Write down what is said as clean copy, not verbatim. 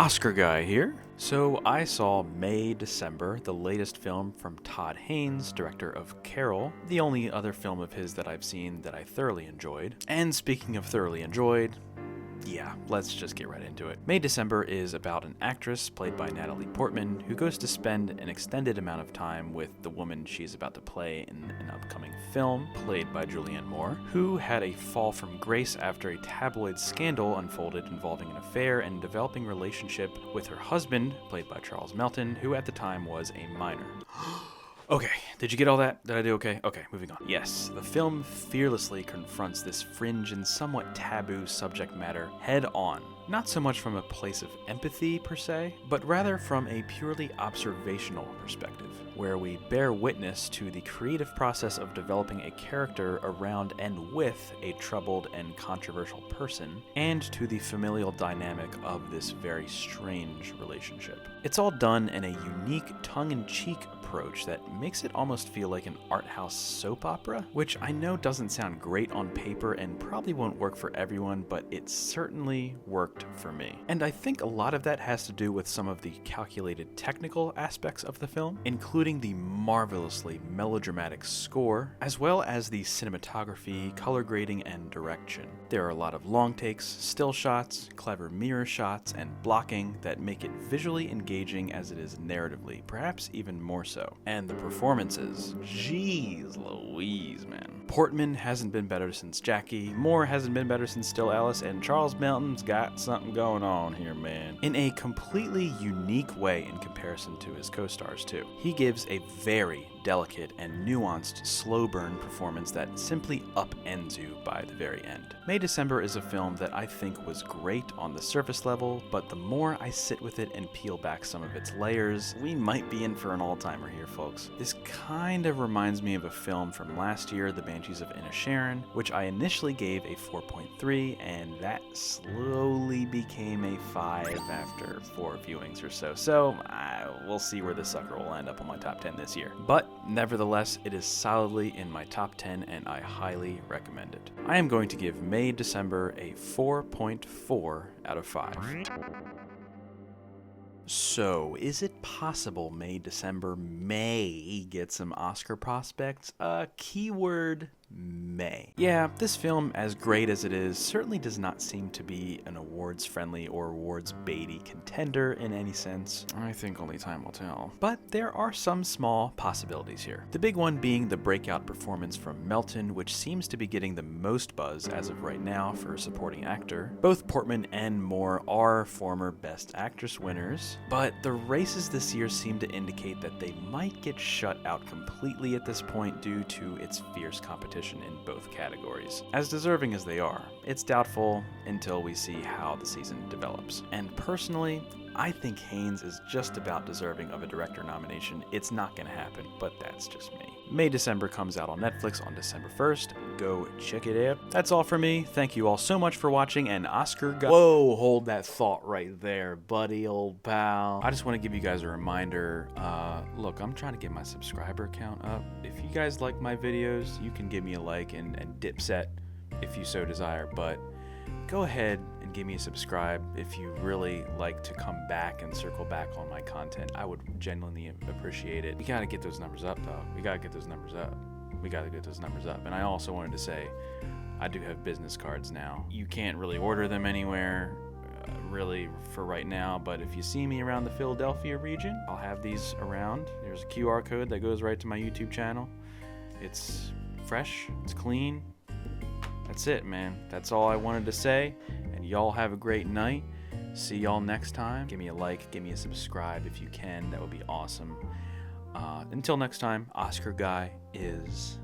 Oscar Guy here. So I saw May December, the latest film from Todd Haynes, director of Carol, the only other film of his that I've seen that I thoroughly enjoyed. And speaking of thoroughly enjoyed, yeah, let's just get right into it. May December is about an actress played by Natalie Portman who goes to spend an extended amount of time with the woman she's about to play in an upcoming film, played by Julianne Moore, who had a fall from grace after a tabloid scandal unfolded involving an affair and developing relationship with her husband, played by Charles Melton, who at the time was a minor. Okay, did you get all that? Did I do okay? Okay, moving on. Yes, the film fearlessly confronts this fringe and somewhat taboo subject matter head on. Not so much from a place of empathy per se, but rather from a purely observational perspective, where we bear witness to the creative process of developing a character around and with a troubled and controversial person, and to the familial dynamic of this very strange relationship. It's all done in a unique tongue-in-cheek approach that makes it almost feel like an art house soap opera, which I know doesn't sound great on paper and probably won't work for everyone, but it certainly worked for me. And I think a lot of that has to do with some of the calculated technical aspects of the film, including the marvelously melodramatic score, as well as the cinematography, color grading, and direction. There are a lot of long takes, still shots, clever mirror shots, and blocking that make it visually engaging as it is narratively, perhaps even more so. And the performances, jeez Louise, man. Portman hasn't been better since Jackie, Moore hasn't been better since Still Alice, and Charles Melton's got something going on here, man. In a completely unique way in comparison to his co-stars too. He gives a very delicate and nuanced slow burn performance that simply upends you by the very end. May December is a film that I think was great on the surface level, but the more I sit with it and peel back some of its layers, we might be in for an all-timer here, folks. This kind of reminds me of a film from last year, The Banshees of Inisherin, which I initially gave a 4.3, and that slowly became a 5 after 4 viewings or so. So we'll see where this sucker will end up on my top 10 this year. But nevertheless, it is solidly in my top 10 and I highly recommend it. I am going to give May December a 4.4 out of 5. So, is it possible May December may get some Oscar prospects? Keyword may. Yeah, this film, as great as it is, certainly does not seem to be an awards-friendly or awards-baity contender in any sense. I think only time will tell. But there are some small possibilities here. The big one being the breakout performance from Melton, which seems to be getting the most buzz as of right now for supporting actor. Both Portman and Moore are former Best Actress winners, but the races this year seem to indicate that they might get shut out completely at this point due to its fierce competition in both categories. As deserving as they are, it's doubtful until we see how the season develops. And personally, I think Haynes is just about deserving of a director nomination. It's not gonna happen, but that's just me. May December comes out on Netflix on December 1st. Go check it out. That's all for me. Thank you all so much for watching, and Oscar Whoa, hold that thought right there, buddy, old pal. I just want to give you guys a reminder. Look, I'm trying to get my subscriber count up. If you guys like my videos, you can give me a like and dipset if you so desire, but go ahead and give me a subscribe if you really like to come back and circle back on my content. I would genuinely appreciate it. We gotta get those numbers up, dog. We gotta get those numbers up. We gotta get those numbers up. And I also wanted to say, I do have business cards now. You can't really order them anywhere, really, for right now, but if you see me around the Philadelphia region, I'll have these around. There's a QR code that goes right to my YouTube channel. It's fresh, it's clean. That's it, man. That's all I wanted to say, and y'all have a great night. See y'all next time. Give me a like, give me a subscribe if you can. That would be awesome. Until next time, Oscar Guy is